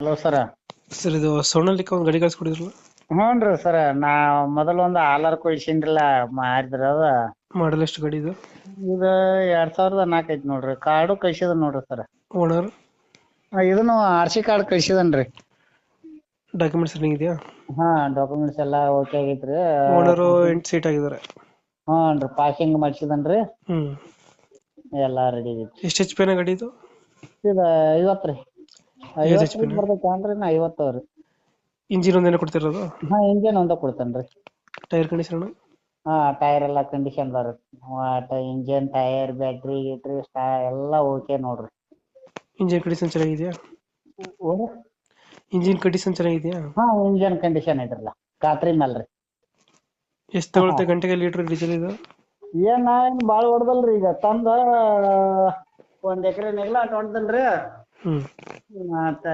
Hello sir. Sir ಇದು ಸೋನಾಲಿಕ ಒಂದು ಗಾಡಿ ಕಳ್ಸ್ಕೊಡಿದ್ರಲ್ಲ. ಹ್ಞೂನ್ರಿ ಸರ, ನಾ ಮೊದಲ ಒಂದು ಆಲರ್ ಕೊಯ್ಸಿನ್ರಲ್ಲ ಮಾರಿದ್ರ ಅದ. ಮಾಡಲ್ ಎಷ್ಟು ಗಾಡಿ ಇದು? ಇದು 2004 ಐತಿ ನೋಡ್ರಿ. ಕಾರ್ಡು ಕಳ್ಸಿದ ನೋಡ್ರಿ ಸರ. ಓನರ್? ಇದನ್ನು RC ಕಾರ್ಡ್ ಕಳ್ಸಿದನ್ರಿ. ಡಾಕ್ಯುಮೆಂಟ್ಸ್ ರನ್ನಿಂಗ್ ಇದೆಯಾ? ಹಾ, ಡಾಕ್ಯುಮೆಂಟ್ಸ್ ಎಲ್ಲಾ ಓಕೆ ಆಗೈತ್ರಿ. ಓನರು 8 ಸೀಟ್ ಆಗಿದ್ದಾರೆ. ಹ್ಞೂನ್ರಿ, ಪಾಸಿಂಗ್ ಮಾಡ್ಸಿದನ್ರಿ. ಹ್ಮ್. ಎಲ್ಲಾ ರೆಡಿ ಐತಿ. ಎಷ್ಟು ಎಚ್ ಪಿನ ಗಾಡಿ ಇದು? ಇದು 50 ರೀ. 50 50 ಬರ್ತೈತೇನ್ರಿ? 50 ರೀ. ಇಂಜಿನ್ ಒಂದೇನ ಕೊಡ್ತಿರೋದು? ಹಾ, ಇಂಜಿನ್ ಒಂದ ಕೊಡ್ತೇನ್ರಿ. Tyre condition? ಹಾ, ಟೈರ್ ಎಲ್ಲಾ ಕಂಡೀಷನ್ ಬರುತ್ತೆ. ಇಂಜಿನ್, ಟೈರ್, ಬ್ಯಾಟ್ರಿ ಗಿಟ್ರಿ ಎಲ್ಲಾ ಓಕೆ ನೋಡ್ರಿ. ಇಂಜಿನ್ ಕಂಡೀಷನ್ ಚೆನ್ನಾಗಿದೆಯಾ? ಇಂಜಿನ್ ಕಂಡೀಷನ್ ಚೆನ್ನಾಗಿದೆಯಾ? ಹಾ, ಇಂಜಿನ್ ಕಂಡೀಷನ್ ಐತ್ರಲ್ಲ, ಖಾತ್ರಿ ಮೇಲ್ರಿ. ಎಷ್ಟು ತಗೊಳುತ್ತೆ ಗಂಟೆಗೆ ಲೀಟರ್ ಡೀಸೆಲ್ ಇದು? ಏನ್ ಬಾಳ ಹೊಡ್ದಲ್ರಿ. ಈಗ ತಂದ 1 ಎಕರೆ ನೆಗ್ಲ ಅಟ್ ಹೊಡ್ದಲ್ರಿ. ಹ್ಮ್. ಮತ್ತ